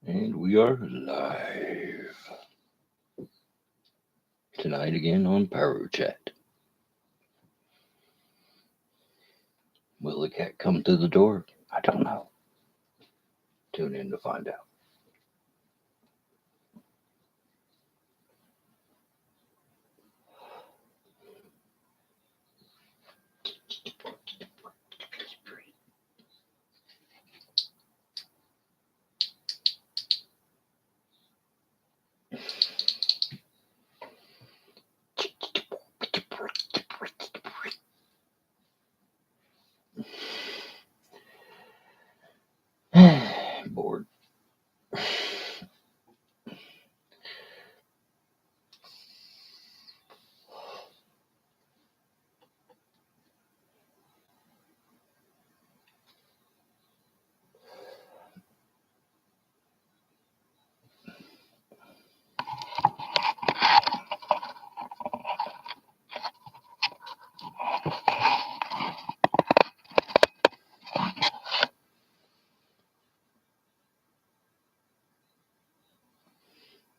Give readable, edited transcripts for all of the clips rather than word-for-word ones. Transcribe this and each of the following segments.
And we are live tonight again on Pyro Chat. Will the cat come to the door? I don't know. Tune in to find out. Bored.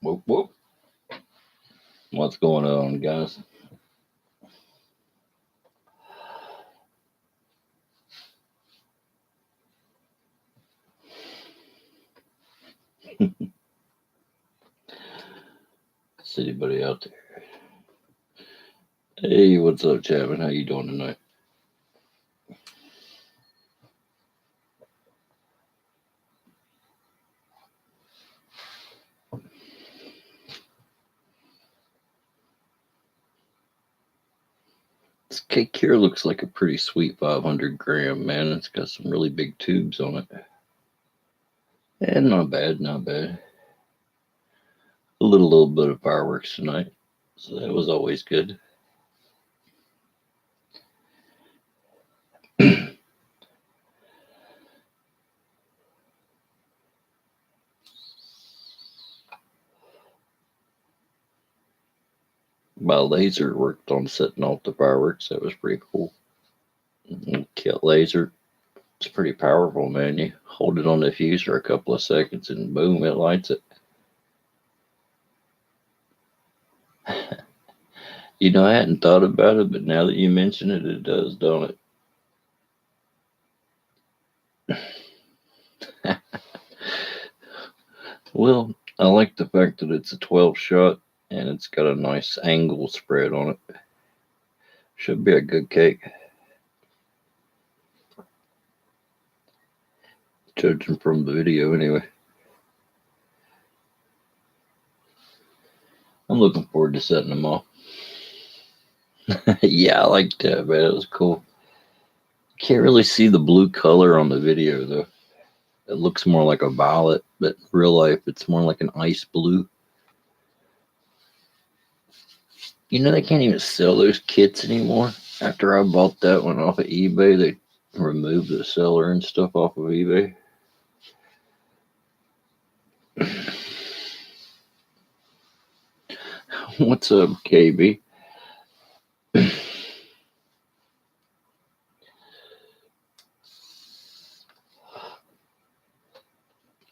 Whoop whoop. What's going on, guys? Is anybody out there? Hey, what's up, Chapman? How you doing tonight? This cake here looks like a pretty sweet 500 gram, man. It's got some really big tubes on it. And not bad, not bad. A little bit of fireworks tonight, so that was always good. My laser worked on setting off the fireworks. That was pretty cool. Kit laser. It's pretty powerful, man. You hold it on the fuse for a couple of seconds and boom, it lights it. You know, I hadn't thought about it, but now that you mention it, it does, don't it? Well, I like the fact that it's a 12 shot and it's got a nice angle spread on it. Should be a good cake. Judging from the video, anyway. I'm looking forward to setting them off. Yeah, I like that, man. It was cool. Can't really see the blue color on the video, though. It looks more like a violet, but in real life, it's more like an ice blue. You know, they can't even sell those kits anymore. After I bought that one off of eBay, they removed the seller and stuff off of eBay. What's up, KB?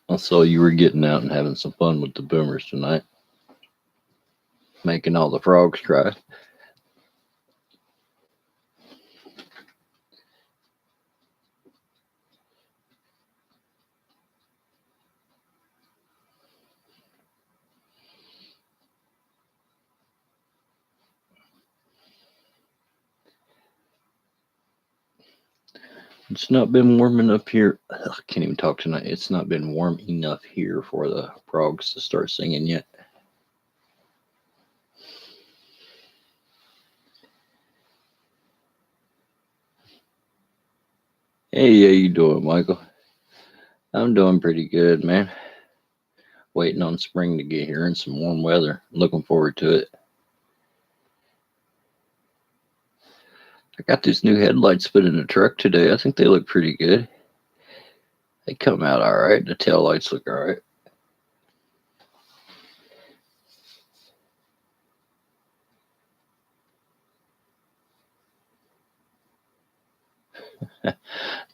I saw you were getting out and having some fun with the boomers tonight, making all the frogs cry. It's not been warm enough here. Ugh, I can't even talk tonight. It's not been warm enough here for the frogs to start singing yet. Hey, how you doing, Michael? I'm doing pretty good, man. Waiting on spring to get here and some warm weather. Looking forward to it. I got these new headlights put in the truck today. I think they look pretty good. They come out all right. The tail lights look all right.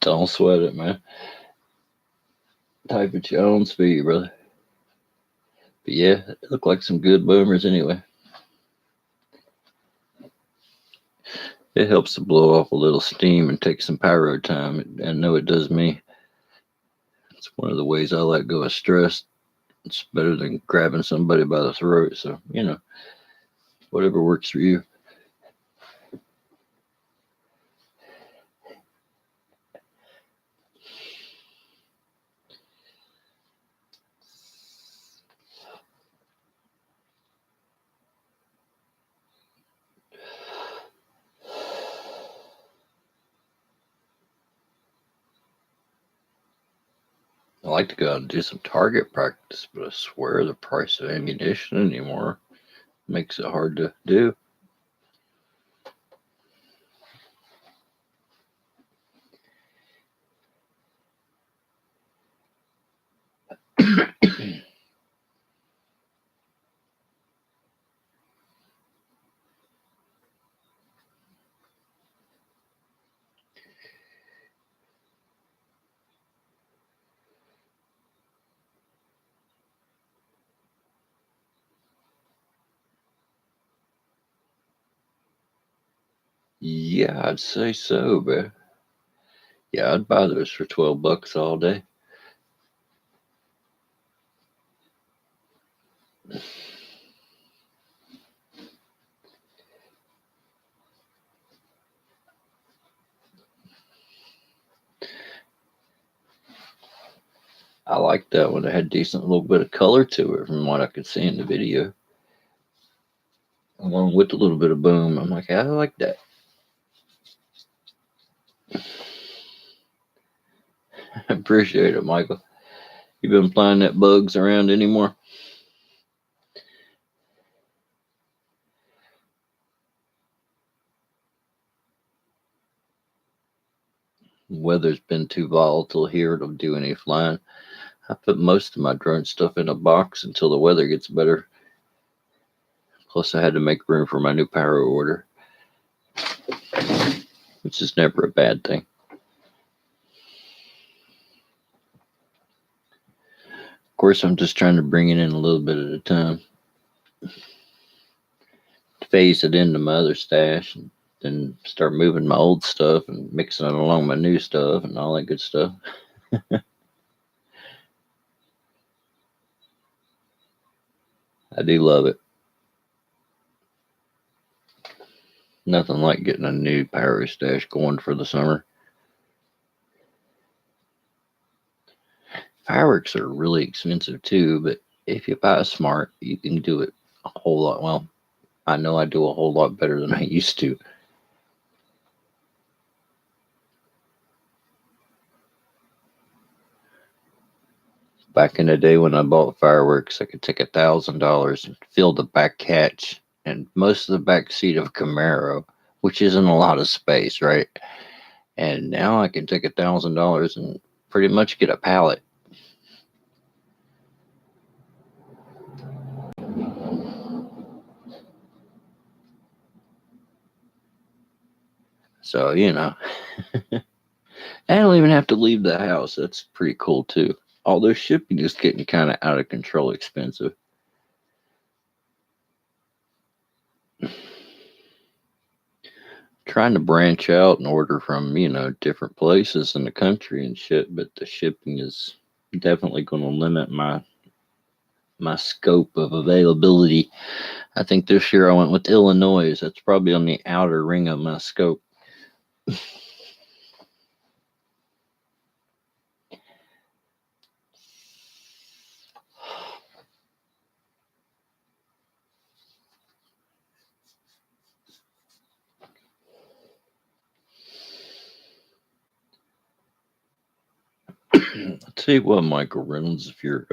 Don't sweat it, man. Type at your own speed, brother. But yeah, it looked like some good boomers anyway. It helps to blow off a little steam and take some pyro time. I know it does me. It's one of the ways I let go of stress. It's better than grabbing somebody by the throat. So, whatever works for you. I like to go out and do some target practice, but I swear the price of ammunition anymore makes it hard to do. Yeah, I'd say so, but yeah, I'd buy those for $12 all day. I liked that one. It had decent little bit of color to it from what I could see in the video. Along with a little bit of boom. I'm like, I like that. I appreciate it, Michael. You been playing that bugs around anymore? Weather's been too volatile here to do any flying. I put most of my drone stuff in a box until the weather gets better. Plus, I had to make room for my new Pyro order, which is never a bad thing. Of course, I'm just trying to bring it in a little bit at a time. Phase it into my other stash and then start moving my old stuff and mixing it along my new stuff and all that good stuff. I do love it. Nothing like getting a new Pyro stash going for the summer. Fireworks are really expensive too, but if you buy smart, you can do it a whole lot. Well, I know I do a whole lot better than I used to. Back in the day when I bought fireworks, I could take $1,000 and fill the back hatch and most of the back seat of a Camaro, which isn't a lot of space, right? And now I can take $1,000 and pretty much get a pallet. So, I don't even have to leave the house. That's pretty cool too. Although shipping is getting kind of out of control expensive. Trying to branch out and order from, different places in the country and shit, but the shipping is definitely going to limit my scope of availability. I think this year I went with Illinois. That's probably on the outer ring of my scope. I'll tell you what, Michael Reynolds, if you're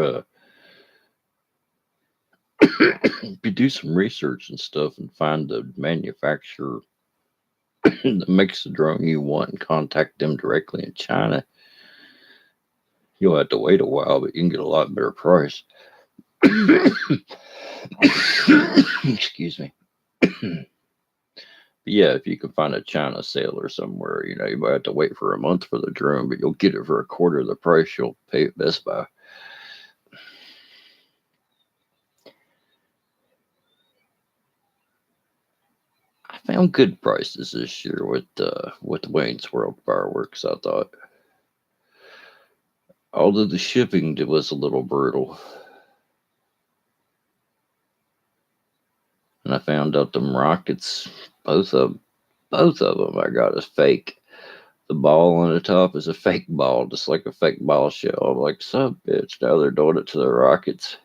if you do some research and stuff and find the manufacturer that makes the drone you want and contact them directly in China, you'll have to wait a while, but you can get a lot better price. Excuse me. But yeah, if you can find a China sale or somewhere, you might have to wait for a month for the drone, but you'll get it for a quarter of the price you'll pay at Best Buy. found good prices this year with Wayne's World fireworks. I thought, although the shipping was a little brutal, and I found out them rockets, both of them I got is fake. The ball on the top is a fake ball, just like a fake ball shell. I'm like, some bitch. Now they're doing it to the rockets.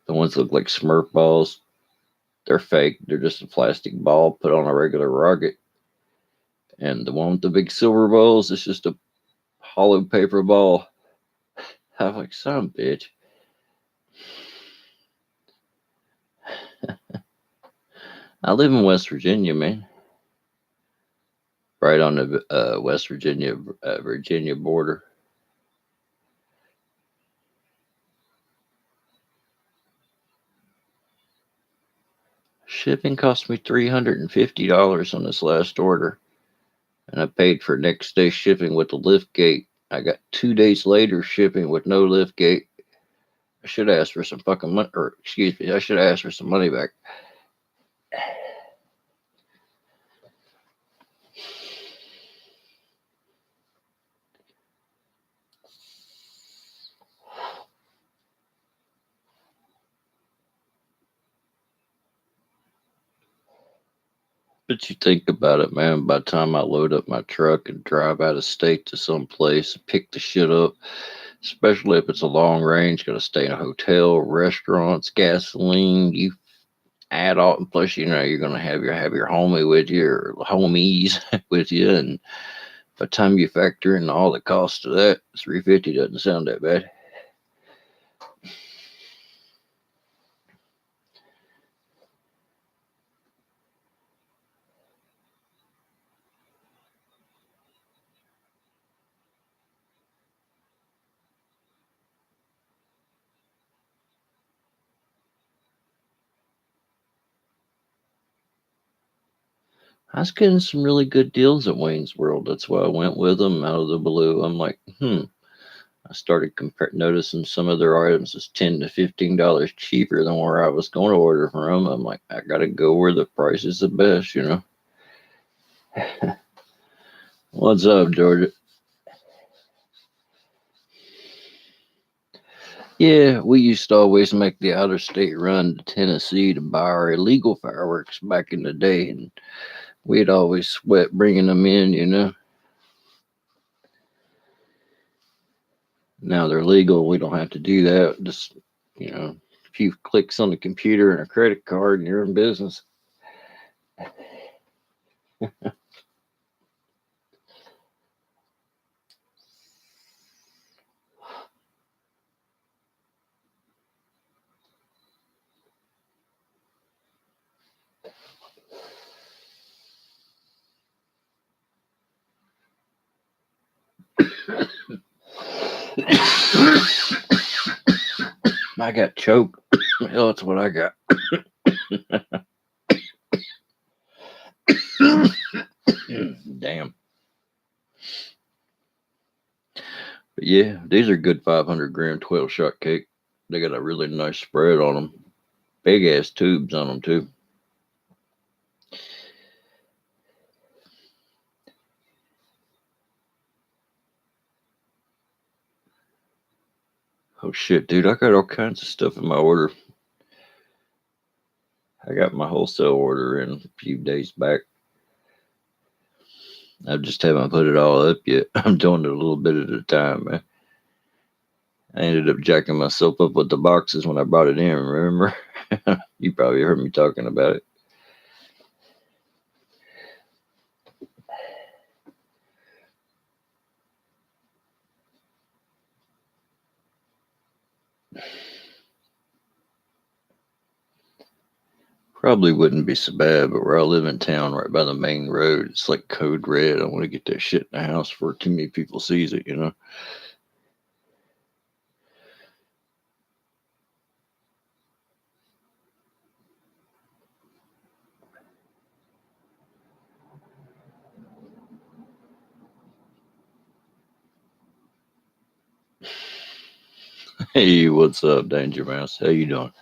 The ones that look like Smurf balls, they're fake. They're just a plastic ball put on a regular rocket. And the one with the big silver balls is just a hollow paper ball. I'm like, some bitch. I live in West Virginia, man. Right on the West Virginia border. Shipping cost me $350 on this last order, and I paid for next day shipping with the lift gate. I got 2 days later shipping with no lift gate. I should ask for some fucking money, or excuse me, I should ask for some money back. But you think about it, man, by the time I load up my truck and drive out of state to some place, pick the shit up, especially if it's a long range, gotta stay in a hotel, restaurants, gasoline, you add all, plus, you're gonna have your homie with you or homies with you, and by the time you factor in all the cost of that, 350 doesn't sound that bad. I was getting some really good deals at Wayne's World. That's why I went with them out of the blue. I'm like, I started noticing some of their items is $10 to $15 cheaper than where I was going to order from. I'm like, I gotta go where the price is the best. What's up, Georgia? Yeah, we used to always make the outer state run to Tennessee to buy our illegal fireworks back in the day, and we'd always sweat bringing them in. Now they're legal. We don't have to do that. Just, a few clicks on the computer and a credit card, and you're in business. I got choked. Hell, that's what I got. Damn. But yeah, these are good 500 gram 12 shot cake. They got a really nice spread on them. Big ass tubes on them, too. Oh shit, dude, I got all kinds of stuff in my order. I got my wholesale order in a few days back. I just haven't put it all up yet. I'm doing it a little bit at a time, man. I ended up jacking myself up with the boxes when I brought it in, remember? You probably heard me talking about it. Probably wouldn't be so bad, but where I live in town, right by the main road, it's like code red. I want to get that shit in the house before too many people sees it. Hey, what's up, Danger Mouse? How you doing?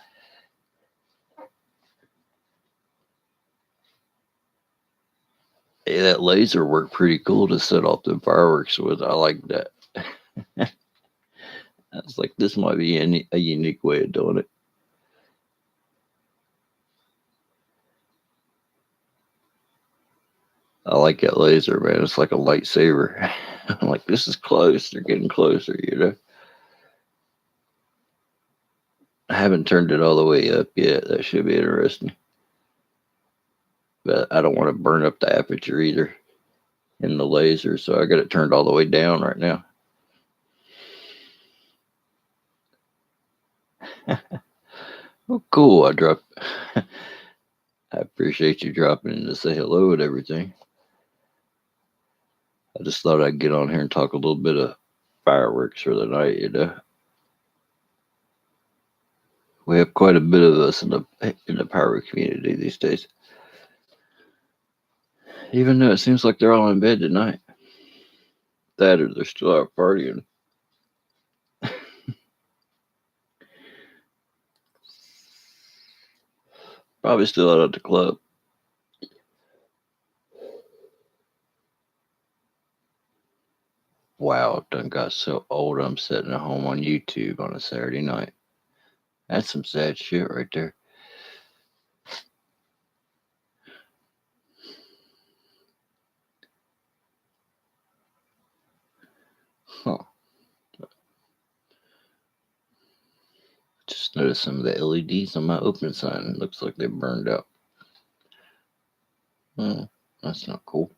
Hey, that laser worked pretty cool to set off the fireworks with. I like that. I was like, this might be a unique way of doing it. I like that laser, man. It's like a lightsaber. I'm like, this is close. They're getting closer, you know. I haven't turned it all the way up yet. That should be interesting. But I don't want to burn up the aperture either in the laser, so I got it turned all the way down right now. Oh, cool. I appreciate you dropping in to say hello and everything. I just thought I'd get on here and talk a little bit of fireworks for the night, you know. We have quite a bit of us in the Pyro community these days. Even though it seems like they're all in bed tonight. That or they're still out partying. Probably still out at the club. Wow, I've done got so old I'm sitting at home on YouTube on a Saturday night. That's some sad shit right there. Huh. Just noticed some of the LEDs on my open sign. Looks like they burned out. Oh, that's not cool.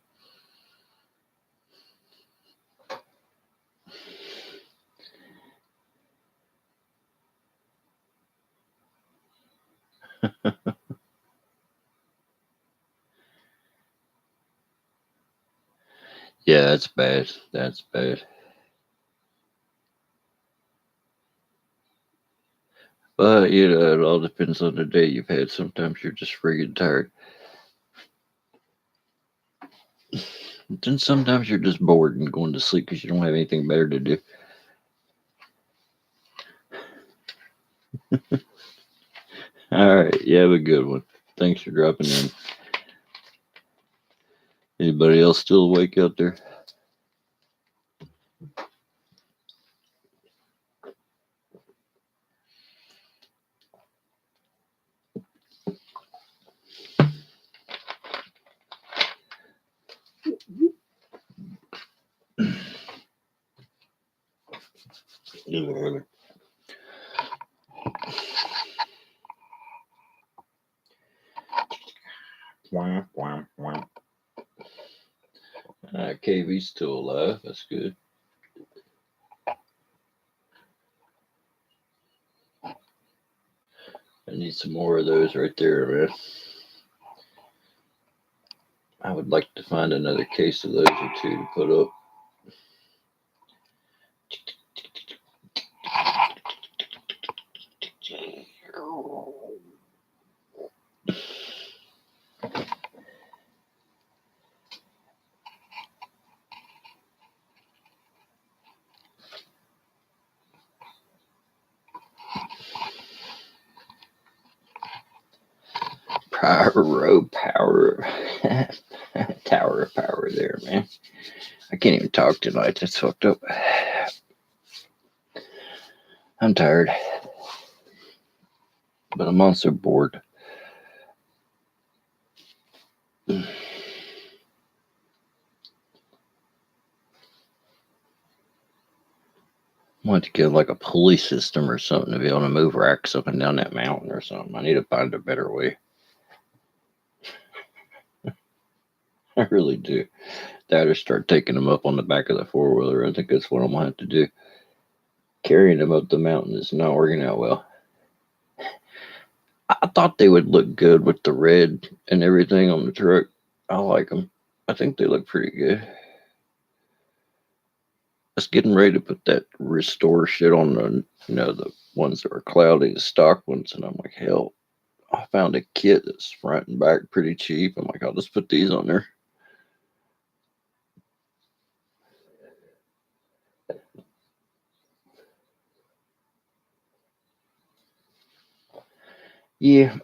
Yeah, that's bad. That's bad. But, you know, it all depends on the day you've had. Sometimes you're just friggin' tired. Then sometimes you're just bored and going to sleep because you don't have anything better to do. All right. You have a good one. Thanks for dropping in. Anybody else still awake out there? Wah, wah, wah. KV's still alive. That's good. I need some more of those right there, man. I would like to find another case of those or two to put up. Pyro power. Tower of power there, man. I can't even talk tonight. That's fucked up. I'm tired. But I'm also bored. I want to get like a pulley system or something to be able to move racks up and down that mountain or something. I need to find a better way. I really do. That or start taking them up on the back of the four wheeler. I think that's what I'm gonna have to do. Carrying them up the mountain is not working out well. I thought they would look good with the red and everything on the truck. I like them. I think they look pretty good. I was getting ready to put that restore shit on the ones that were cloudy, the stock ones, and I'm like, hell, I found a kit that's front and back pretty cheap. I'm like, I'll just put these on there. Yeah.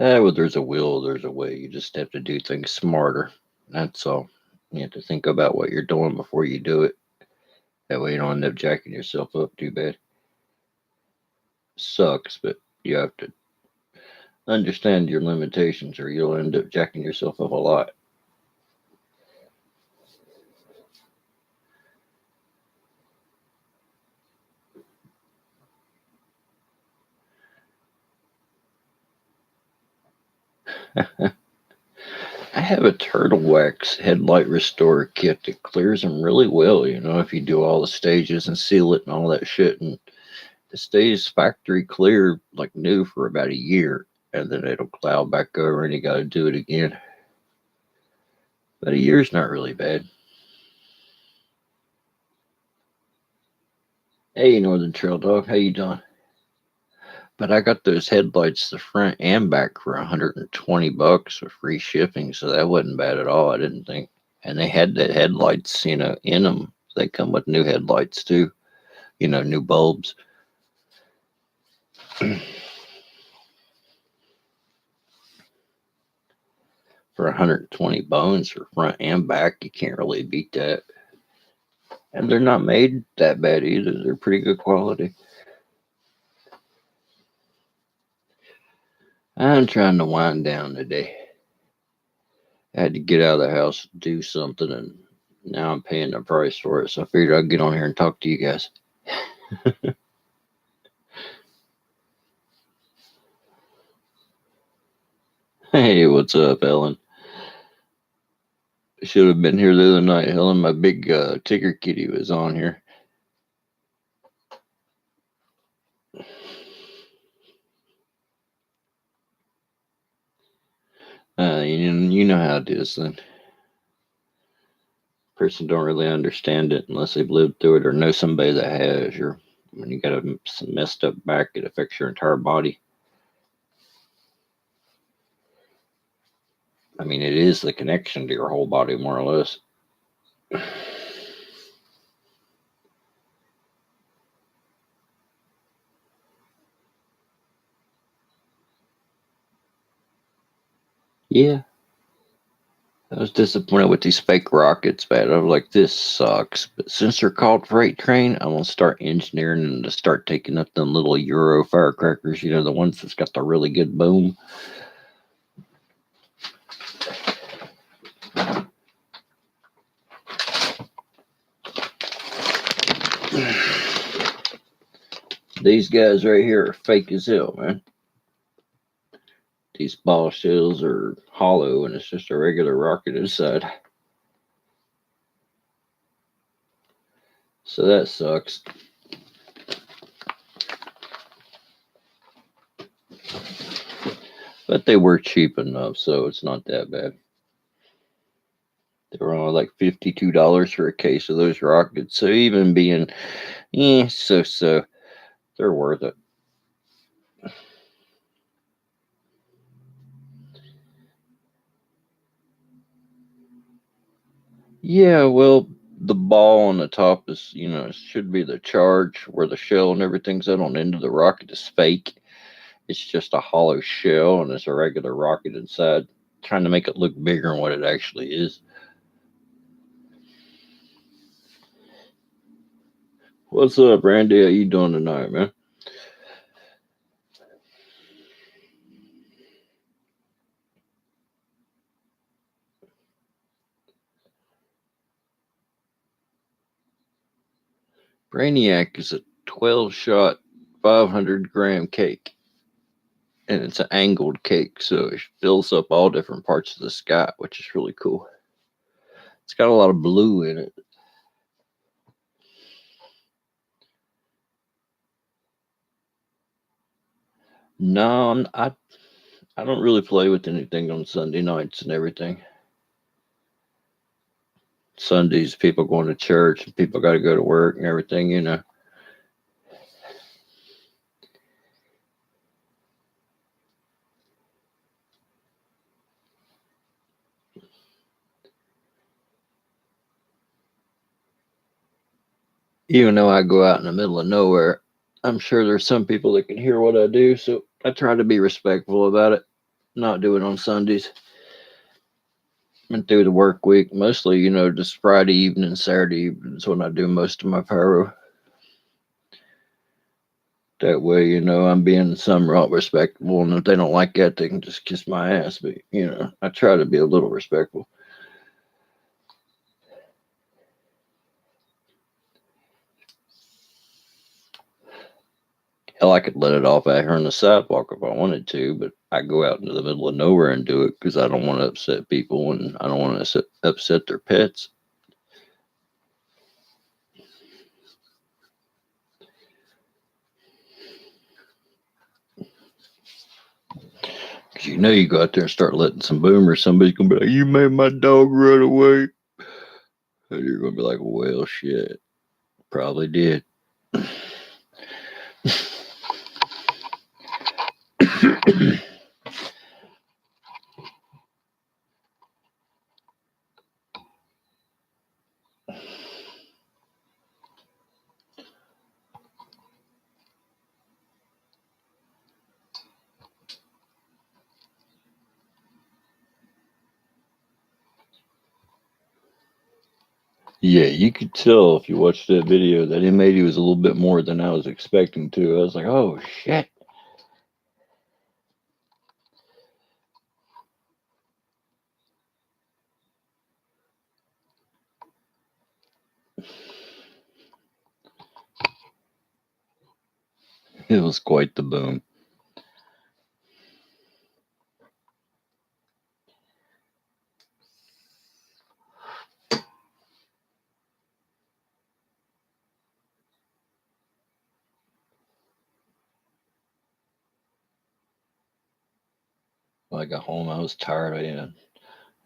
Well, there's a will, there's a way. You just have to do things smarter. That's all. You have to think about what you're doing before you do it. That way you don't end up jacking yourself up too bad. Sucks, but you have to understand your limitations or you'll end up jacking yourself up a lot. I have a turtle wax headlight restorer kit that clears them really well, if you do all the stages and seal it and all that shit. And it stays factory clear like new for about a year. And then it'll cloud back over and you got to do it again. But a year's not really bad. Hey, Northern Trail Dog, how you doing? But I got those headlights, the front and back, for $120 with free shipping, so that wasn't bad at all, I didn't think. And they had the headlights, in them. They come with new headlights too, new bulbs. For 120 bones for front and back, you can't really beat that. And they're not made that bad either. They're pretty good quality. I'm trying to wind down today. I had to get out of the house, do something, and now I'm paying the price for it. So I figured I'd get on here and talk to you guys. Hey, what's up, Ellen? Should have been here the other night, Helen. My big ticker kitty was on here. You know how it is then. Person don't really understand it unless they've lived through it or know somebody that has. When you got a messed up back, it affects your entire body. I mean, it is the connection to your whole body, more or less. Yeah. I was disappointed with these fake rockets, man. I was like, this sucks. But since they're called freight train, I'm gonna start engineering them to start taking up them little Euro firecrackers. The ones that's got the really good boom. These guys right here are fake as hell, man. These ball shells are hollow and it's just a regular rocket inside. So that sucks. But they were cheap enough, so it's not that bad. They were only like $52 for a case of those rockets. So even being, so, they're worth it. Yeah, well, the ball on the top is, it should be the charge where the shell and everything's at on the end of the rocket is fake. It's just a hollow shell and it's a regular rocket inside, trying to make it look bigger than what it actually is. What's up, Randy? How you doing tonight, man? Brainiac is a 12-shot, 500-gram cake. And it's an angled cake, so it fills up all different parts of the sky, which is really cool. It's got a lot of blue in it. No, I don't really play with anything on Sunday nights and everything. Sundays, people going to church, and people got to go to work and everything, Even though I go out in the middle of nowhere, I'm sure there's some people that can hear what I do, so I try to be respectful about it. not do it on Sundays. And through the work week, mostly, just Friday evening, Saturday evenings when I do most of my pyro. That way, I'm being somewhat respectable, and if they don't like that, they can just kiss my ass. But I try to be a little respectful. Hell, I could let it off out here on the sidewalk if I wanted to, but I go out into the middle of nowhere and do it because I don't want to upset people and I don't want to upset their pets. Because you go out there and start letting some boomers, somebody's going to be like, you made my dog run away. And you're going to be like, well, shit, probably did. Yeah, you could tell if you watched that video that M80 was a little bit more than I was expecting to. I was like, oh, shit. It was quite the boom. When I got home, I was tired.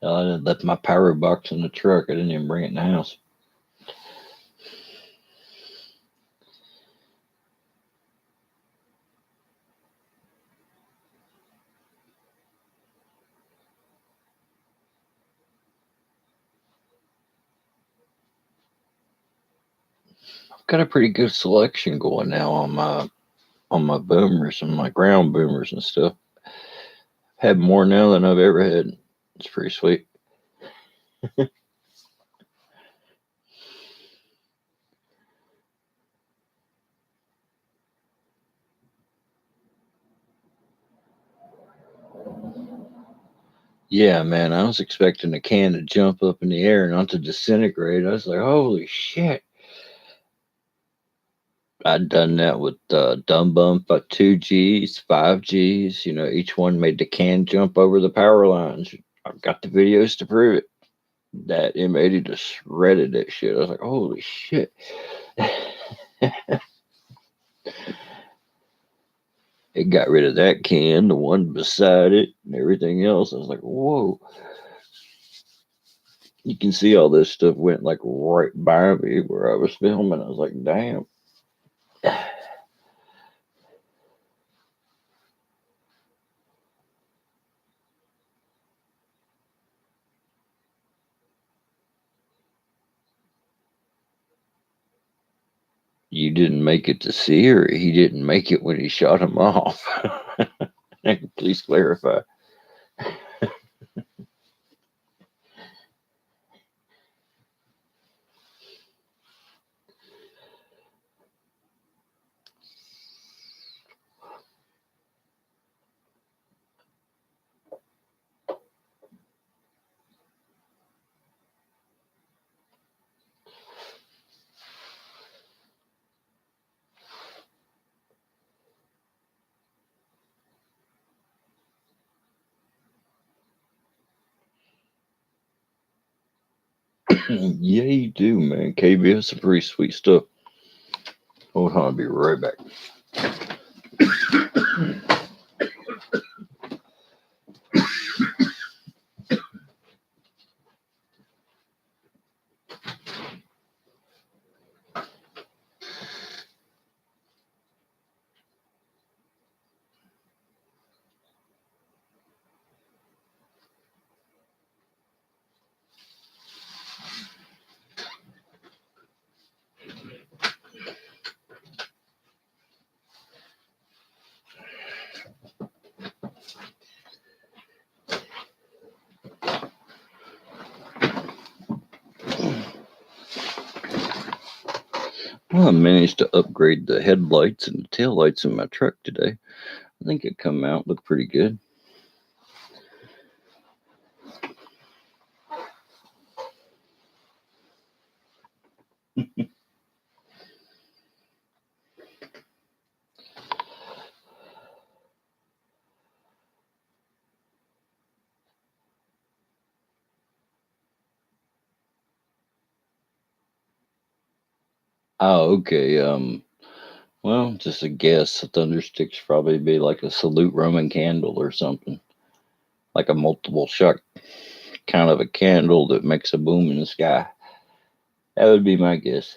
I left my pyro box in the truck. I didn't even bring it in the house. I've got a pretty good selection going now on my boomers and my ground boomers and stuff. Have more now than I've ever had. It's pretty sweet. Yeah, man, I was expecting the can to jump up in the air, not to disintegrate. I was like, holy shit. I'd done that with Dumb Bump, 2Gs, 5Gs. Each one made the can jump over the power lines. I've got the videos to prove it. That M80 just shredded that shit. I was like, holy shit. It got rid of that can, the one beside it, and everything else. I was like, whoa. You can see all this stuff went like right by me where I was filming. I was like, damn. You didn't make it to see, or he didn't make it when he shot him off? Please clarify. Yeah, you do, man. KBS is some pretty sweet stuff. Hold on, I'll be right back. Well, I managed to upgrade the headlights and the taillights in my truck today. I think it come out look pretty good. Oh, okay. Well, just a guess. A thunderstick's probably be like a salute Roman candle or something, like a multiple shot kind of a candle that makes a boom in the sky. That would be my guess.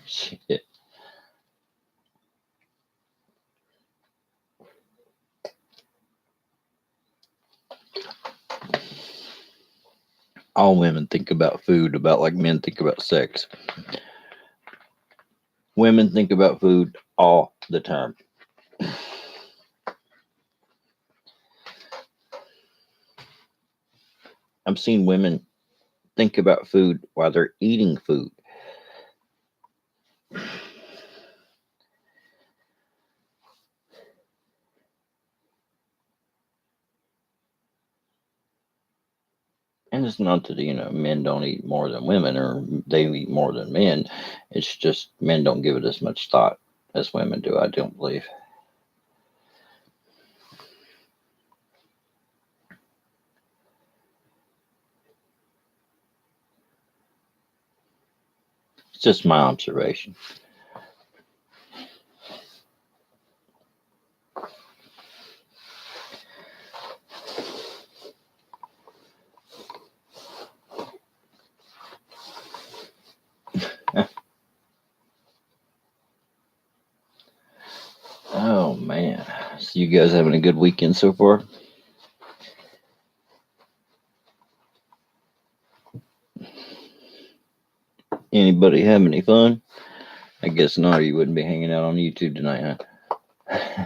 Shit. All women think about food about like men think about sex. Women think about food all the time. I've seen women think about food while they're eating food. And it's not that, men don't eat more than women or they eat more than men. It's just men don't give it as much thought as women do, I don't believe. It's just my observation. Oh, man. So, you guys having a good weekend so far? Anybody have any fun? I guess not, or you wouldn't be hanging out on YouTube tonight, huh?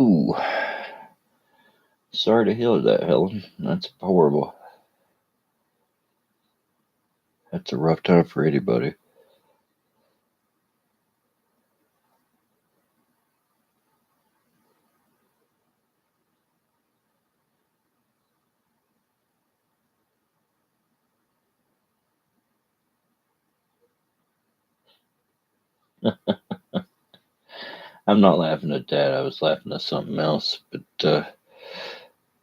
Ooh. Sorry to hear that, Helen. That's horrible. That's a rough time for anybody. I'm not laughing at that. I was laughing at something else. But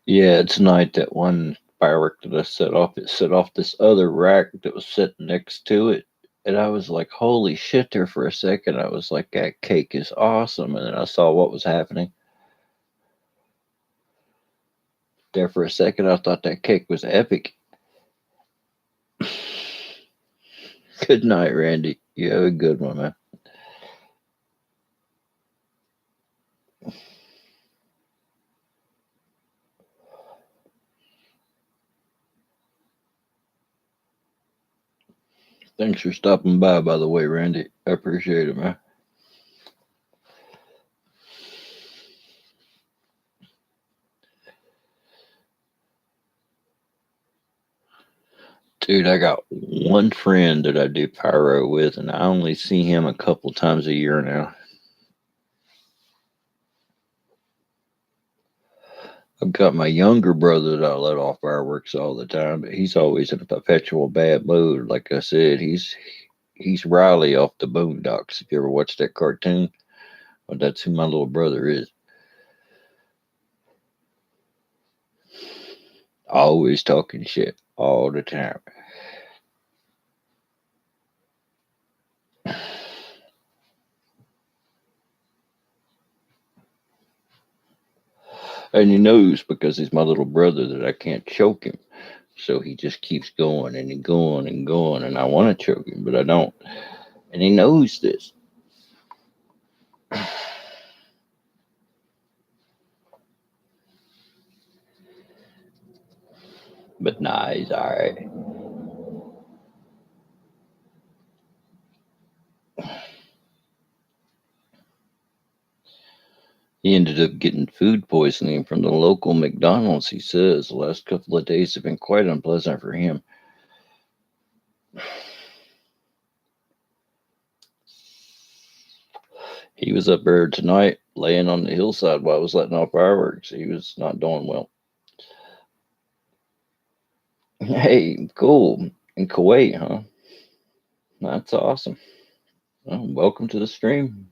yeah, tonight that one firework that I set off, it set off this other rack that was sitting next to it. And I was like, holy shit, there for a second. I was like, that cake is awesome. And then I saw what was happening. There for a second, I thought that cake was epic. Good night, Randy. You have a good one, man. Thanks for stopping by the way, Randy. I appreciate it, man. Dude, I got one friend that I do pyro with, and I only see him a couple times a year now. I've got my younger brother that I let off fireworks all the time, but he's always in a perpetual bad mood. Like I said, he's Riley off the Boondocks. If you ever watched that cartoon, well, that's who my little brother is. Always talking shit all the time. And he knows because he's my little brother that I can't choke him. So he just keeps going and going and going, and I want to choke him, but I don't. And he knows this. But nah, he's all right. He ended up getting food poisoning from the local McDonald's, he says. The last couple of days have been quite unpleasant for him. He was up there tonight laying on the hillside while I was letting off fireworks. He was not doing well. Hey, cool. In Kuwait, huh? That's awesome. Well, welcome to the stream.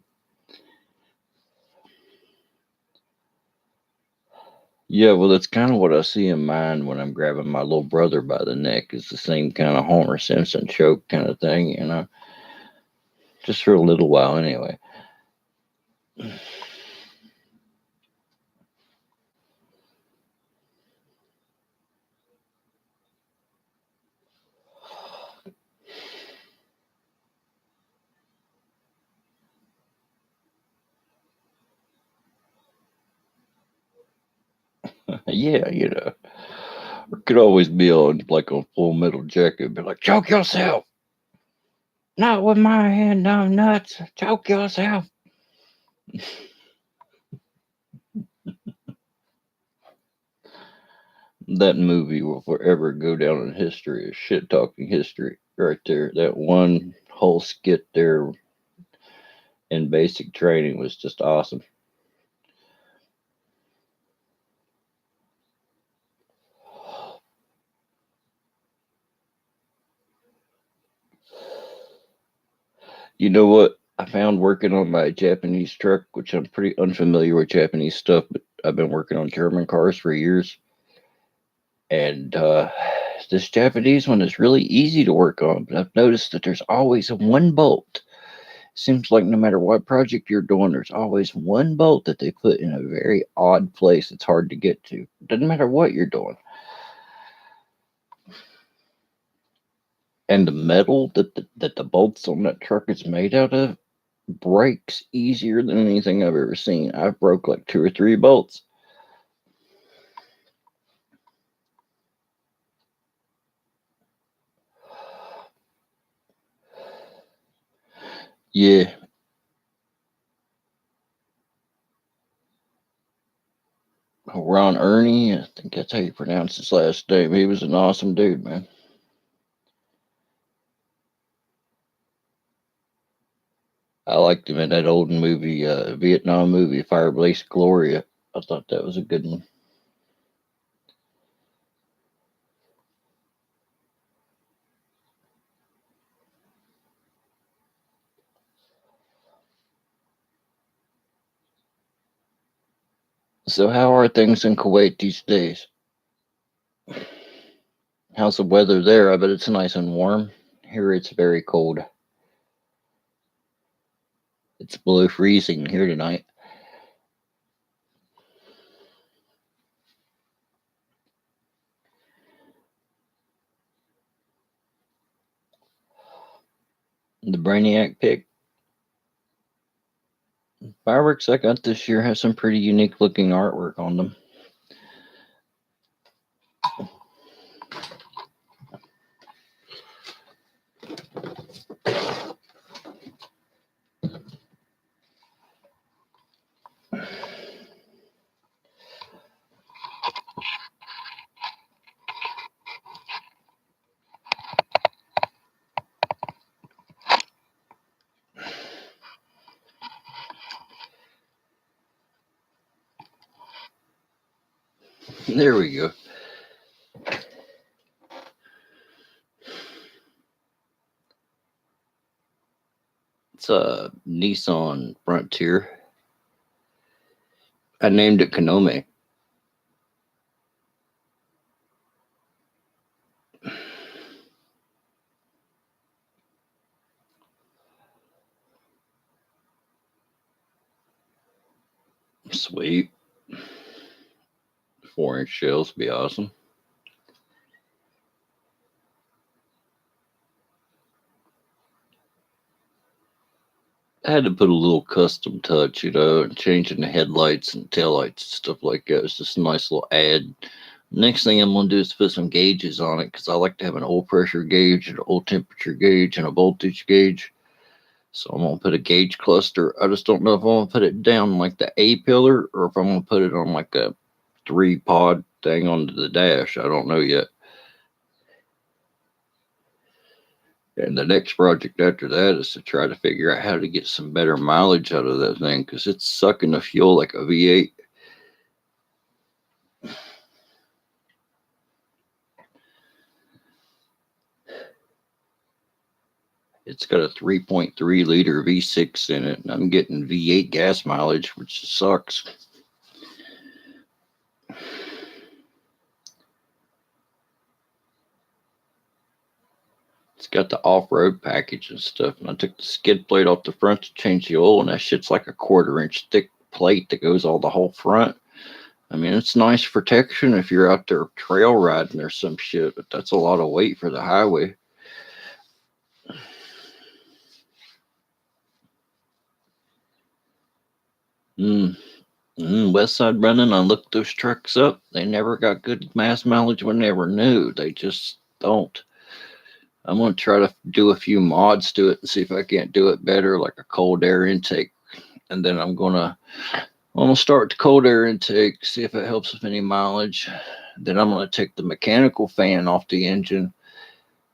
Yeah, well, that's kind of what I see in mind when I'm grabbing my little brother by the neck. It's the same kind of Homer Simpson choke kind of thing, just for a little while anyway. Yeah, it could always be on like a Full Metal Jacket, be like, choke yourself. Not with my hand down nuts. Choke yourself. That movie will forever go down in history as shit talking history right there. That one whole skit there in basic training was just awesome. You know what? I found working on my Japanese truck, which I'm pretty unfamiliar with Japanese stuff, but I've been working on German cars for years. And this Japanese one is really easy to work on, but I've noticed that there's always one bolt. Seems like no matter what project you're doing, there's always one bolt that they put in a very odd place. It's hard to get to. Doesn't matter what you're doing. And the metal that the bolts on that truck is made out of breaks easier than anything I've ever seen. I've broke like 2 or 3 bolts. Yeah, Ron Ernie, I think that's how you pronounce his last name. He was an awesome dude, man. I liked him in that old movie, Vietnam movie, Fireplace Gloria. I thought that was a good one. So, how are things in Kuwait these days? How's the weather there? I bet it's nice and warm. Here it's very cold. It's below freezing here tonight. The Brainiac pick. Fireworks I got this year have some pretty unique looking artwork on them. There we go. It's a Nissan Frontier. I named it Kanome. Sweet. 4-inch shells would be awesome. I had to put a little custom touch, and changing the headlights and taillights and stuff like that. It's just a nice little add. Next thing I'm going to do is put some gauges on it because I like to have an oil pressure gauge, an oil temperature gauge, and a voltage gauge. So I'm going to put a gauge cluster. I just don't know if I'm going to put it down like the A pillar or if I'm going to put it on like a 3-pod thing onto the dash. I don't know yet. And the next project after that is to try to figure out how to get some better mileage out of that thing because it's sucking the fuel like a V8. It's got a 3.3 liter V6 in it, and I'm getting V8 gas mileage, which sucks. It's got the off-road package and stuff, and I took the skid plate off the front to change the oil, and that shit's like a 1/4-inch thick plate that goes all the whole front. I mean, it's nice protection if you're out there trail riding or some shit, but that's a lot of weight for the highway. West Side running, I looked those trucks up. They never got good mass mileage when they were new. They just don't. I'm going to try to do a few mods to it and see if I can't do it better, like a cold air intake. And then I'm going to start the cold air intake, see if it helps with any mileage. Then I'm going to take the mechanical fan off the engine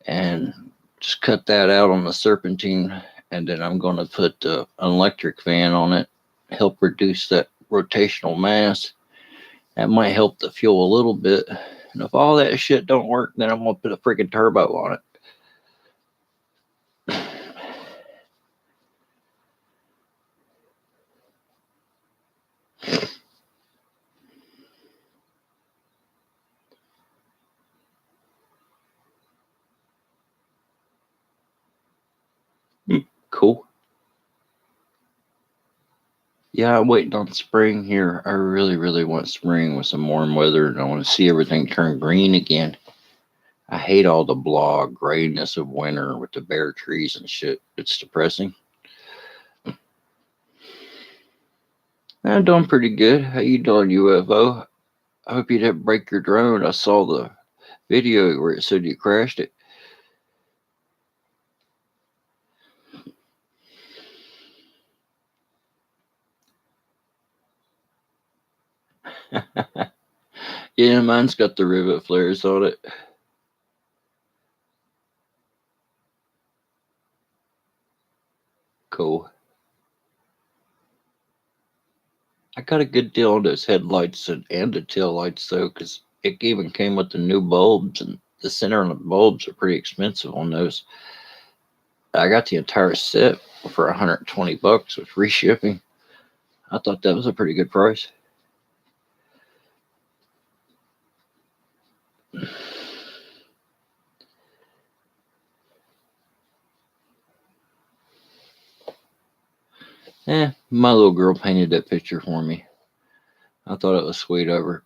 and just cut that out on the serpentine. And then I'm going to put an electric fan on it, help reduce that rotational mass. That might help the fuel a little bit. And if all that shit don't work, then I'm going to put a freaking turbo on it. Cool. Yeah, I'm waiting on spring here. I really, really want spring with some warm weather, and I want to see everything turn green again. I hate all the blah grayness of winter with the bare trees and shit. It's depressing. I'm doing pretty good. How you doing, UFO? I hope you didn't break your drone. I saw the video where it said you crashed it. Yeah, mine's got the rivet flares on it. Cool. I got a good deal on those headlights and the tail lights though, because it even came with the new bulbs, and the center and the bulbs are pretty expensive on those. I got the entire set for $120 with free shipping. I thought that was a pretty good price. My little girl painted that picture for me. I thought it was sweet of her.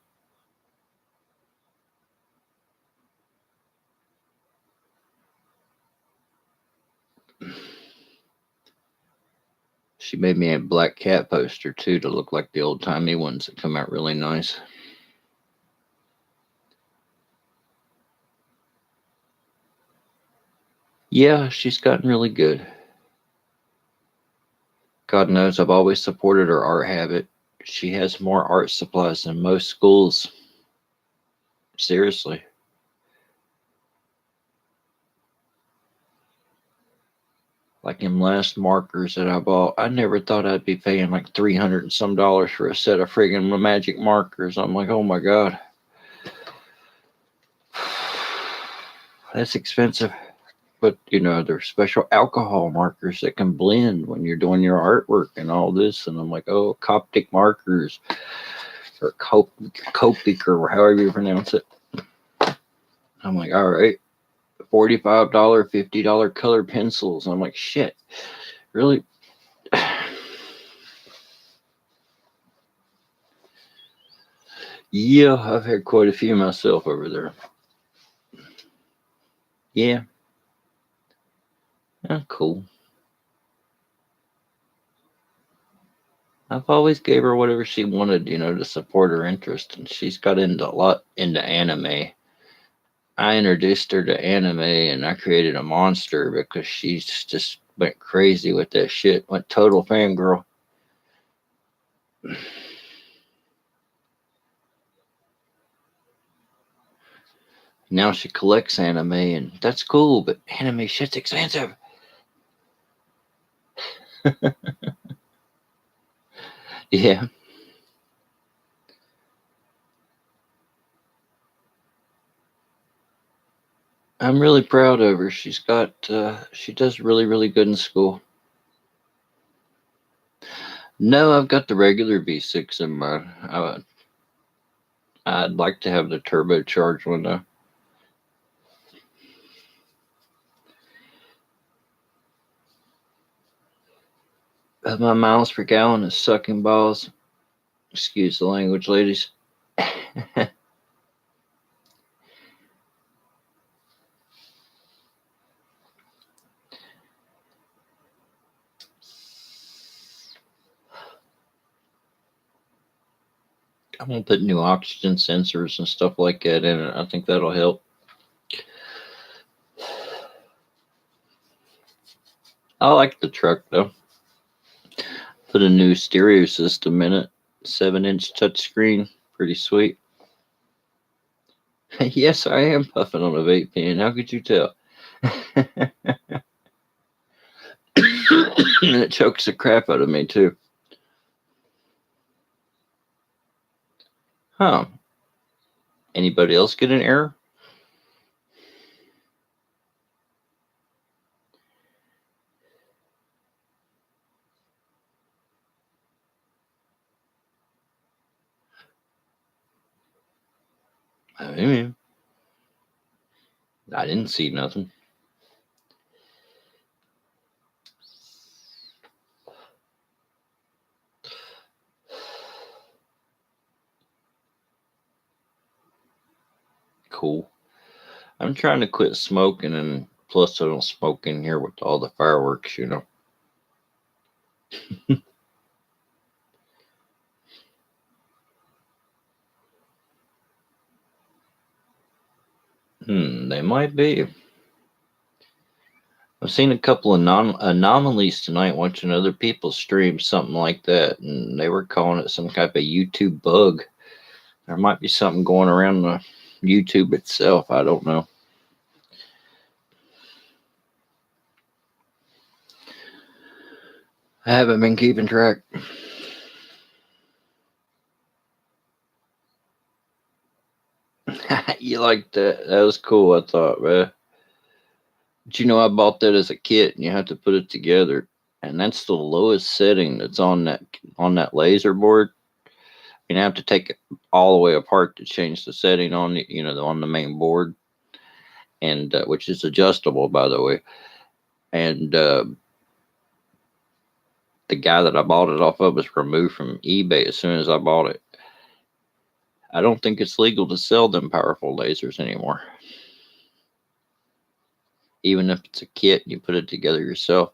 She made me a black cat poster too to look like the old timey ones that come out really nice. Yeah, she's gotten really good. God knows I've always supported her art habit. She has more art supplies than most schools. Seriously. Like them last markers that I bought, I never thought I'd be paying like $300 and some for a set of friggin' magic markers. I'm like, oh my God. That's expensive. But, there's special alcohol markers that can blend when you're doing your artwork and all this. And I'm like, oh, Coptic markers or Copic or however you pronounce it. I'm like, all right, $45, $50 color pencils. I'm like, shit, really? Yeah, I've had quite a few myself over there. Yeah, cool. I've always gave her whatever she wanted, to support her interest, and she's got into a lot into anime. I introduced her to anime, and I created a monster because she's just went crazy with that shit. Went total fangirl. Now she collects anime, and that's cool, but anime shit's expensive. Yeah, I'm really proud of her. She does really, really good in school. No, I've got the regular V6 in mine. I'd like to have the turbocharged one though. My miles per gallon is sucking balls. Excuse the language, ladies. I'm gonna put new oxygen sensors and stuff like that in it. I think that'll help. I like the truck though. Put a new stereo system in it. 7-inch touchscreen. Pretty sweet. Yes, I am puffing on a vape pen. How could you tell? And it chokes the crap out of me too. Huh. Anybody else get an error? I mean, I didn't see nothing. Cool. I'm trying to quit smoking, and plus I don't smoke in here with all the fireworks. They might be. I've seen a couple of anomalies tonight watching other people stream something like that, and they were calling it some type of YouTube bug. There might be something going around the YouTube itself. I don't know. I haven't been keeping track. You like that? That was cool, I thought, man. But I bought that as a kit, and you have to put it together, and that's the lowest setting that's on that laser board. You have to take it all the way apart to change the setting on the main board, and which is adjustable, by the way. And the guy that I bought it off of was removed from eBay as soon as I bought it. I don't think it's legal to sell them powerful lasers anymore. Even if it's a kit, you put it together yourself.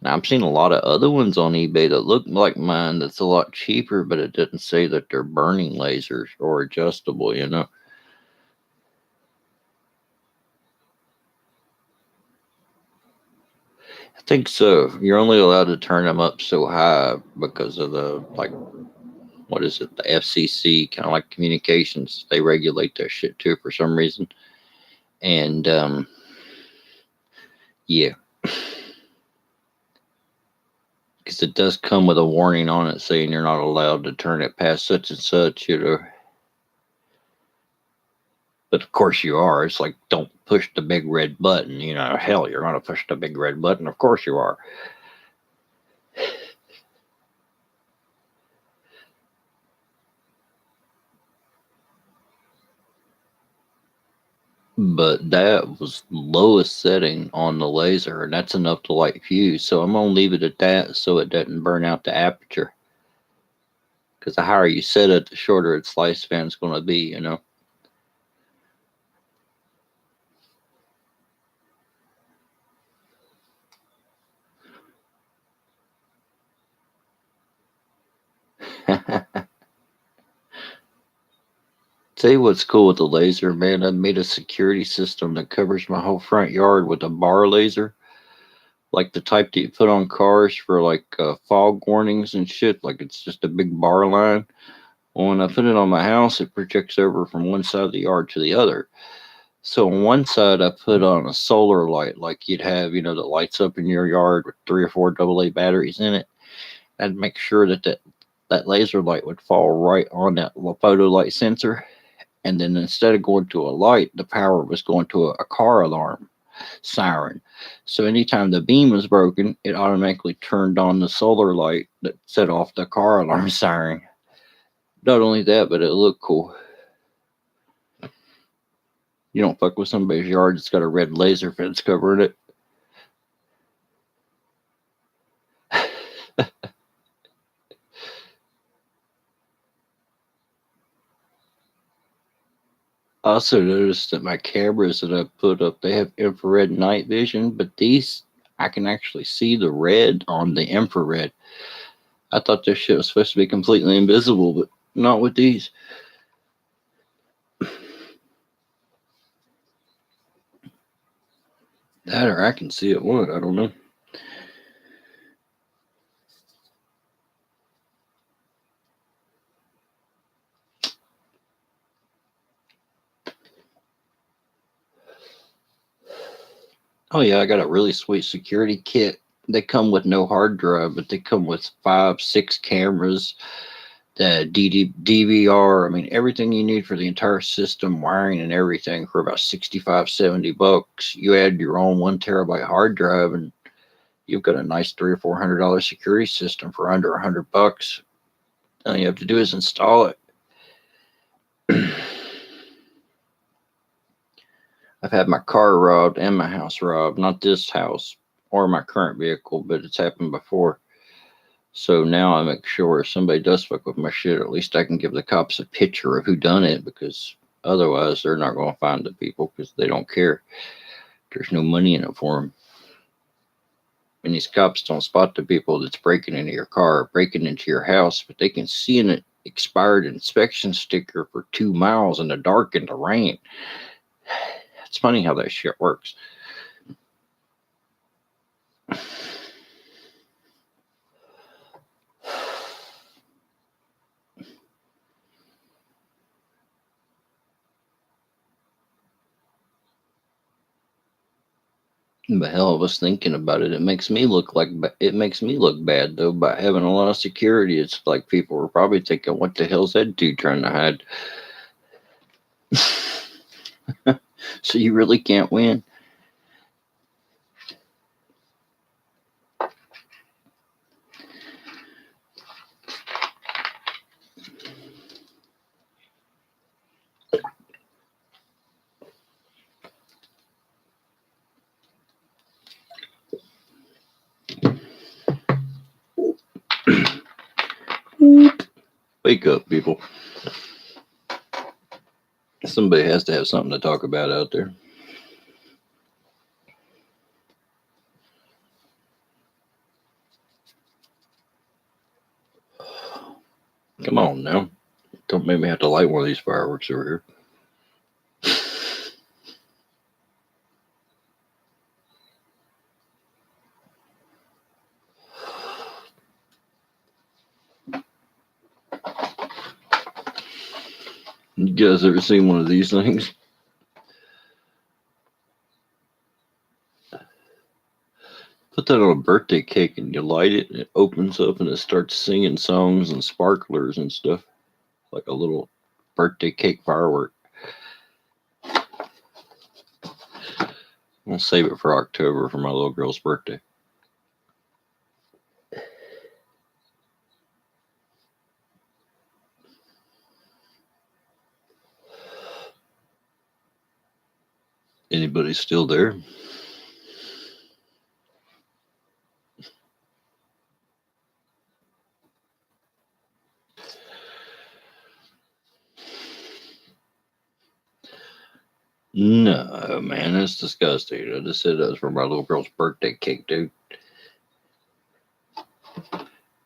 Now, I've seen a lot of other ones on eBay that look like mine that's a lot cheaper, but it didn't say that they're burning lasers or adjustable. I think so. You're only allowed to turn them up so high because of what is it, the FCC, kind of like communications. They regulate their shit too for some reason. And yeah, because it does come with a warning on it saying you're not allowed to turn it past such and such. But of course you are. It's like, don't push the big red button. Hell, you're going to push the big red button. Of course you are. But that was lowest setting on the laser, and that's enough to light fuse. So I'm going to leave it at that so it doesn't burn out the aperture. Because the higher you set it, the shorter its lifespan is going to be, you know. Tell you what's cool with the laser, man. I made a security system that covers my whole front yard with a bar laser, like the type that you put on cars for like fog warnings and shit. Like it's just a big bar line. Well, when I put it on my house, it projects over from one side of the yard to the other. So on one side, I put on a solar light, like you'd have, you know, that lights up in your yard with 3 or 4 AA batteries in it. I'd make sure that laser light would fall right on that photo light sensor. And then instead of going to a light, the power was going to a car alarm siren. So anytime the beam was broken, it automatically turned on the solar light that set off the car alarm siren. Not only that, but it looked cool. You don't fuck with somebody's yard that's got a red laser fence covering it. I also noticed that my cameras that I put up, they have infrared night vision, but these I can actually see the red on the infrared. I thought this shit was supposed to be completely invisible, but not with these. That or I can see it one, I don't know. Oh yeah, I got a really sweet security kit. They come with no hard drive, but they come with 5, 6 cameras, the DVR. I mean, everything you need for the entire system, wiring and everything for about 65, $70. You add your own 1 terabyte hard drive, and you've got a nice $300 or $400 security system for under $100. All you have to do is install it. I've had my car robbed and my house robbed. Not this house or my current vehicle, but it's happened before. So now I make sure if somebody does fuck with my shit, at least I can give the cops a picture of who done it, because otherwise they're not going to find the people because they don't care. There's no money in it for them. And these cops don't spot the people that's breaking into your car, breaking into your house, but they can see an expired inspection sticker for 2 miles in the dark in the rain. It's funny how that shit works. But hell, I was thinking about it. It makes me look bad though by having a lot of security. It's like people were probably thinking, "What the hell's that dude trying to hide?" So you really can't win. Wake up, people. Somebody has to have something to talk about out there. Come on now. Don't make me have to light one of these fireworks over here. You guys ever seen one of these things? Put that on a birthday cake and you light it and it opens up and it starts singing songs and sparklers and stuff. Like a little birthday cake firework. I'll save it for October for my little girl's birthday. Anybody still there? No, man, that's disgusting. I just said that was for my little girl's birthday cake, dude.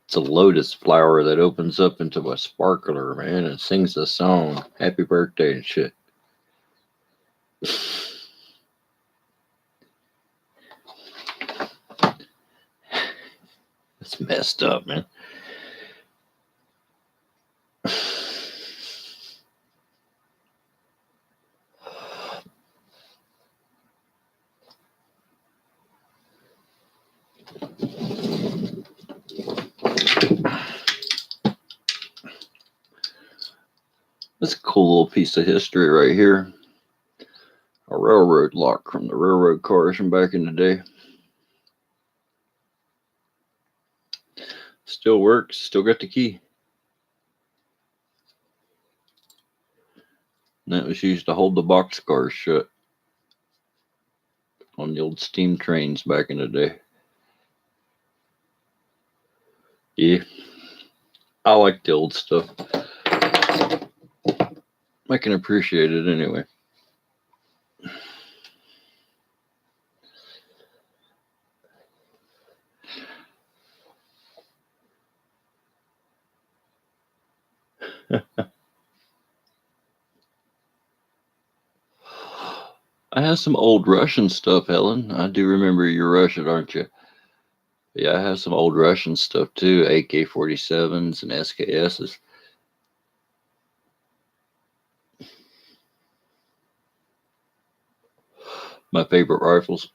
It's a lotus flower that opens up into a sparkler, man, and sings the song "Happy Birthday" and shit. It's messed up, man. That's a cool little piece of history right here. A railroad lock from the railroad cars from back in the day. Still works, still got the key. And that was used to hold the boxcars shut on the old steam trains back in the day. Yeah, I like the old stuff. I can appreciate it anyway. I have some old Russian stuff, Helen. I do remember you're Russian, aren't you? Yeah, I have some old Russian stuff too, AK-47s and SKSs. My favorite rifles.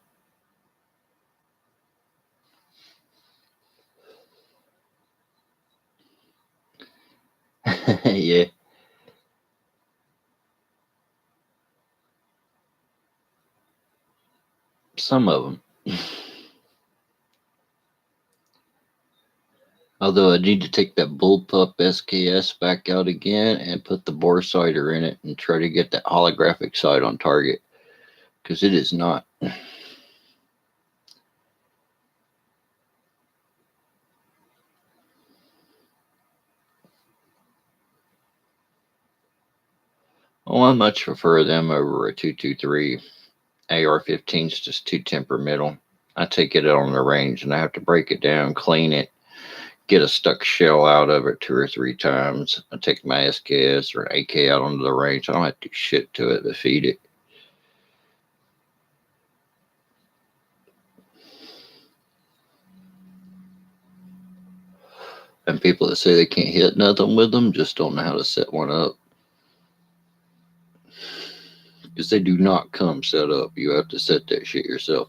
Yeah, some of them. Although I need to take that bullpup SKS back out again and put the bore sighter in it and try to get that holographic sight on target, because it is not. Oh, I much prefer them over a 223. AR-15's just too temperamental. I take it out on the range and I have to break it down, clean it, get a stuck shell out of it 2 or 3 times. I take my SKS or an AK out onto the range. I don't have to do shit to it to feed it. And people that say they can't hit nothing with them just don't know how to set one up. Because they do not come set up. You have to set that shit yourself.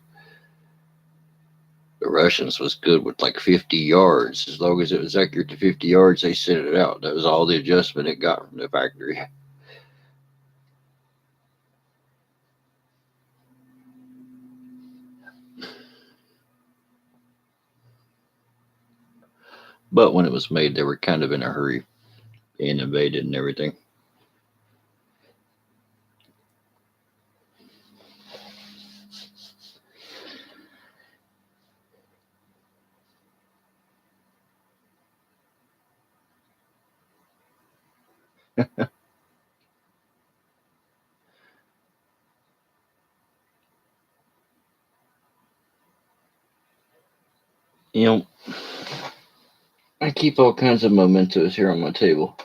The Russians was good with like 50 yards. As long as it was accurate to 50 yards, they set it out. That was all the adjustment it got from the factory. But when it was made, they were kind of in a hurry, being invaded and everything. You know, I keep all kinds of mementos here on my table,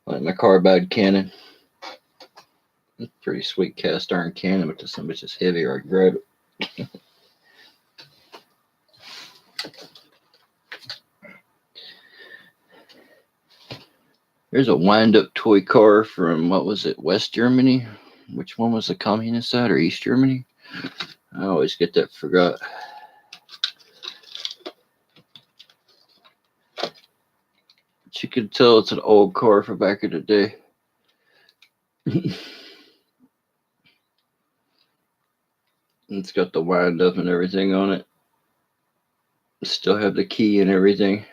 like my carbide cannon. It's a pretty sweet cast iron cannon, but to some it's just heavy or I grab it. There's a wind-up toy car from, what was it, West Germany? Which one was the communist side, or East Germany? I always get that forgot. But you can tell it's an old car from back in the day. It's got the wind up and everything on it. Still have the key and everything.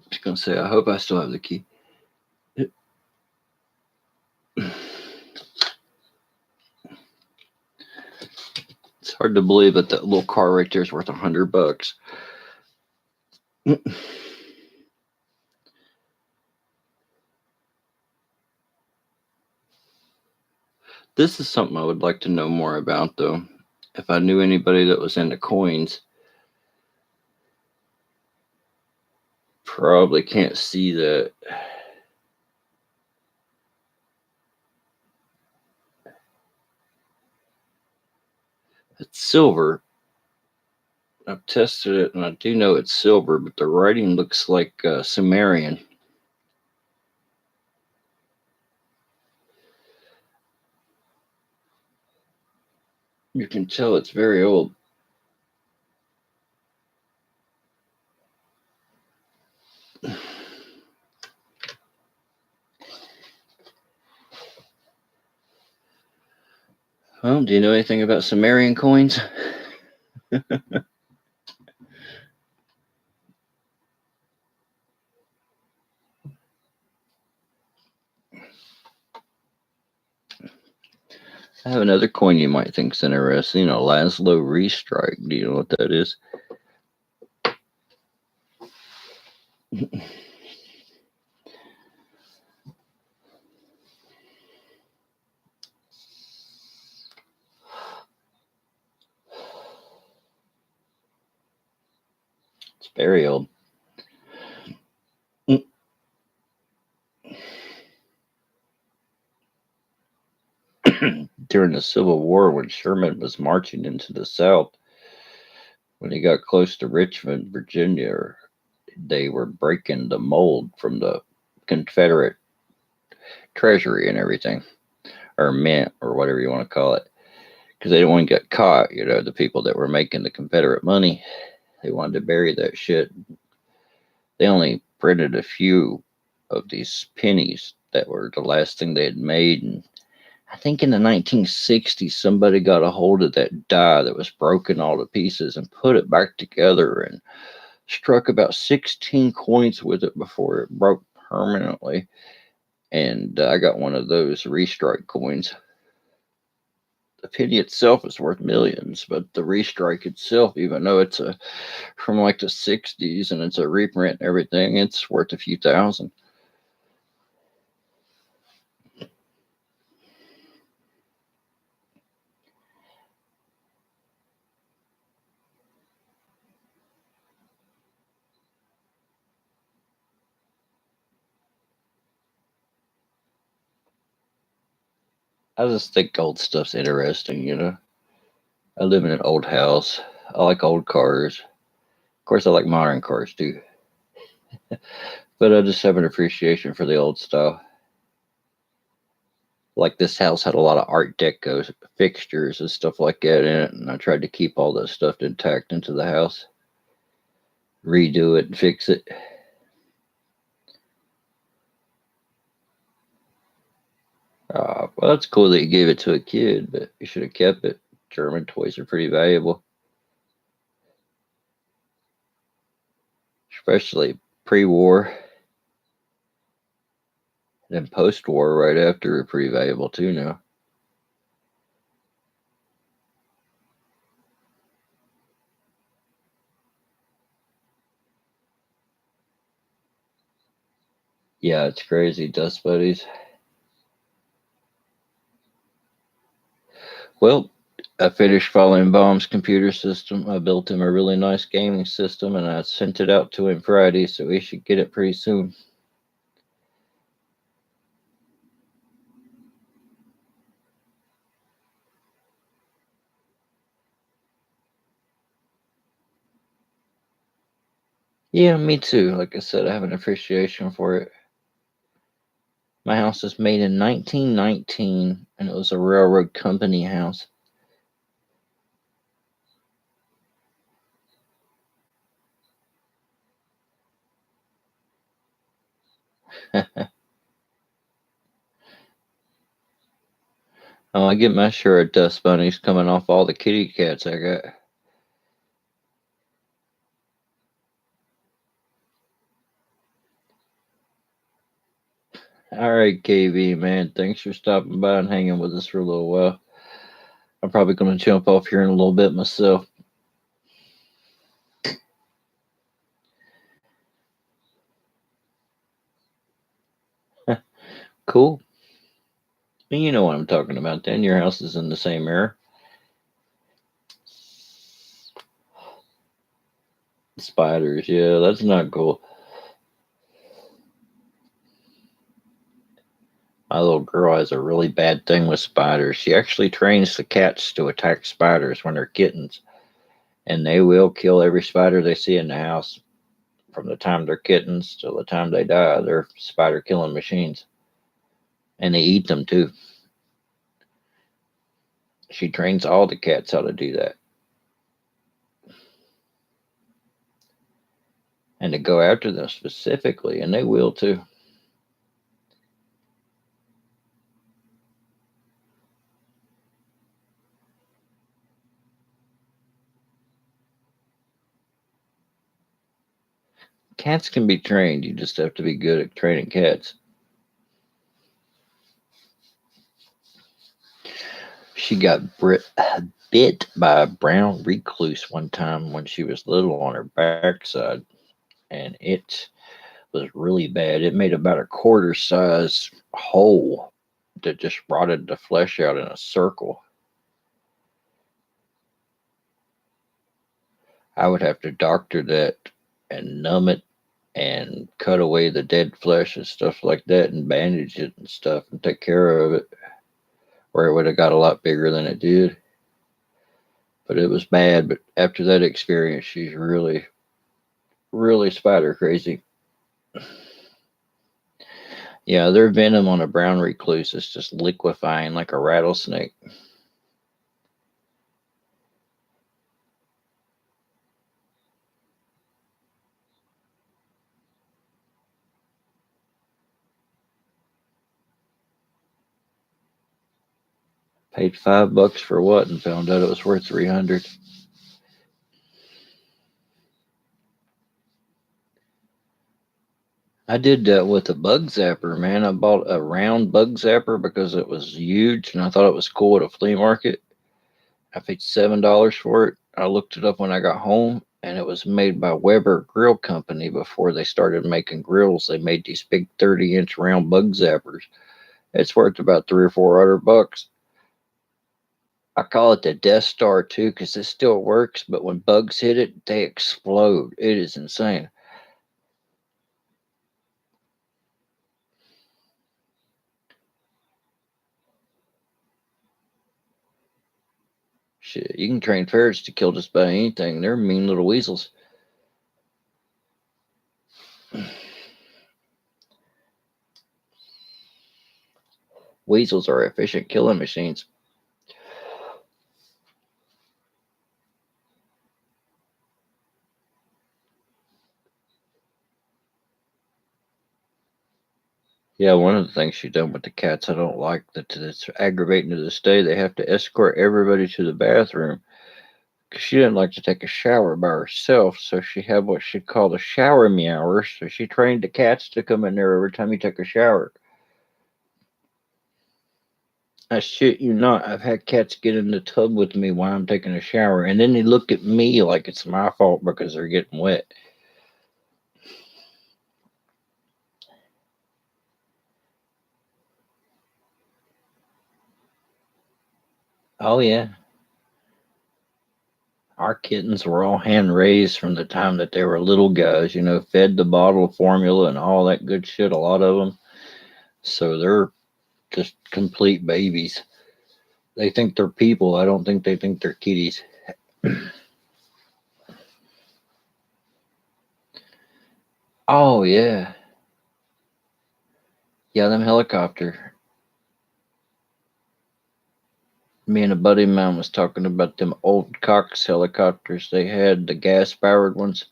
Just gonna say, I hope I still have the key. It's hard to believe that that little car right there is worth $100. This is something I would like to know more about, though. If I knew anybody that was into coins, probably can't see that. It's silver. I've tested it and I do know it's silver, but the writing looks like Sumerian. You can tell it's very old. Well, do you know anything about Sumerian coins? I have another coin you might think's interesting, a Laszlo Restrike. Do you know what that is? It's very old. During the Civil War, when Sherman was marching into the South, when he got close to Richmond, Virginia, they were breaking the mold from the Confederate treasury and everything, or mint, or whatever you want to call it, because they didn't want to get caught. The people that were making the Confederate money, they wanted to bury that shit. They only printed a few of these pennies that were the last thing they had made, and I think in the 1960s, somebody got a hold of that die that was broken all to pieces and put it back together and struck about 16 coins with it before it broke permanently. And I got one of those restrike coins. The penny itself is worth millions, but the restrike itself, even though it's from like the 60s and it's a reprint and everything, it's worth a few thousand. I just think old stuff's interesting. I live in an old house. I like old cars. Of course, I like modern cars too. But I just have an appreciation for the old style. Like this house had a lot of Art Deco fixtures and stuff like that in it, and I tried to keep all that stuff intact into the house, redo it and fix it. Well, that's cool that you gave it to a kid, but you should have kept it. German toys are pretty valuable, especially pre-war. And post-war, right after, are pretty valuable too now. Yeah, it's crazy. Dust buddies. Well, I finished following Baum's computer system. I built him a really nice gaming system and I sent it out to him Friday, so he should get it pretty soon. Yeah, me too. Like I said, I have an appreciation for it. My house was made in 1919 and it was a railroad company house. Oh, I get my share of dust bunnies coming off all the kitty cats I got. All right, KB, man. Thanks for stopping by and hanging with us for a little while. I'm probably going to jump off here in a little bit myself. Cool. You know what I'm talking about then. Your house is in the same area. Spiders, yeah, that's not cool. My little girl has a really bad thing with spiders. She actually trains the cats to attack spiders when they're kittens, and they will kill every spider they see in the house. From the time they're kittens till the time they die, they're spider killing machines, and they eat them too. She trains all the cats how to do that, and to go after them specifically, and they will too. Cats can be trained. You just have to be good at training cats. She got bit by a brown recluse one time when she was little on her backside, and it was really bad. It made about a quarter size hole that just rotted the flesh out in a circle. I would have to doctor that and numb it and cut away the dead flesh and stuff like that and bandage it and stuff and take care of it, or it would have got a lot bigger than it did. But it was bad. But after that experience, she's really, really spider crazy. Yeah, their venom on a brown recluse is just liquefying like a rattlesnake. Paid $5 for what and found out it was worth 300. I did that with a bug zapper, man. I bought a round bug zapper because it was huge and I thought it was cool at a flea market. I paid $7 for it. I looked it up when I got home, and it was made by Weber Grill Company before they started making grills. They made these big 30-inch round bug zappers. It's worth about 300 or 400 bucks. I call it the Death Star too because it still works, but when bugs hit it, they explode. It is insane. Shit, you can train ferrets to kill just about anything. They're mean little weasels. Weasels are efficient killing machines. Yeah, one of the things she's done with the cats I don't like that's aggravating to this day. They have to escort everybody to the bathroom because she didn't like to take a shower by herself. So she had what she called a shower meower. So she trained the cats to come in there every time you take a shower. I shit you not. I've had cats get in the tub with me while I'm taking a shower, and then they look at me like it's my fault because they're getting wet. Oh, yeah. Our kittens were all hand raised from the time that they were little guys, fed the bottle of formula and all that good shit, a lot of them. So they're just complete babies. They think they're people. I don't think they think they're kitties. Oh, yeah. Yeah, them helicopter. Me and a buddy of mine was talking about them old Cox helicopters. They had the gas powered ones.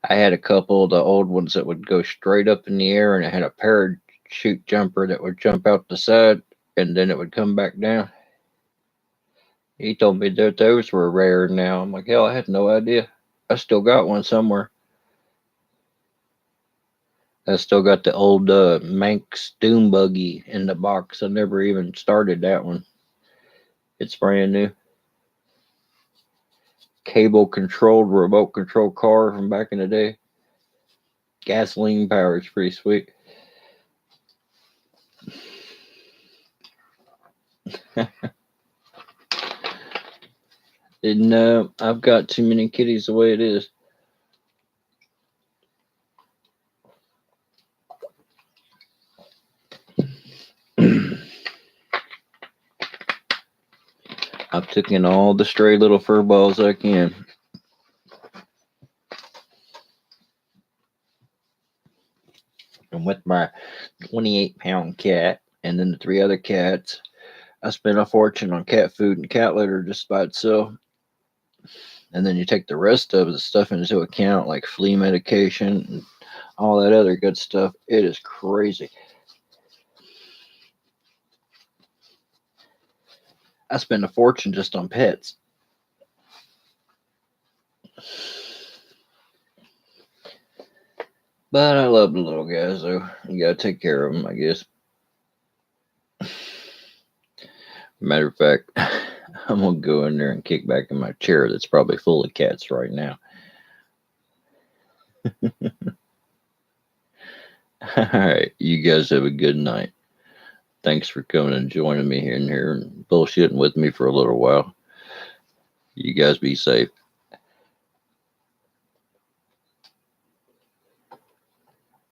I had a couple of the old ones that would go straight up in the air, and it had a parachute jumper that would jump out the side and then it would come back down. He told me that those were rare now. I'm like, hell, I had no idea. I still got one somewhere. I still got the old Manx Doom buggy in the box. I never even started that one. It's brand new. Cable controlled remote control car from back in the day. Gasoline power is pretty sweet. No, I've got too many kitties the way it is. I've taken all the stray little fur balls I can. And with my 28-pound cat and then the 3 other cats, I spent a fortune on cat food and cat litter just by itself. And then you take the rest of the stuff into account, like flea medication and all that other good stuff. It is crazy. I spend a fortune just on pets. But I love the little guys, though. You gotta take care of them, I guess. Matter of fact, I'm gonna go in there and kick back in my chair that's probably full of cats right now. Alright, you guys have a good night. Thanks for coming and joining me here and bullshitting with me for a little while. You guys be safe.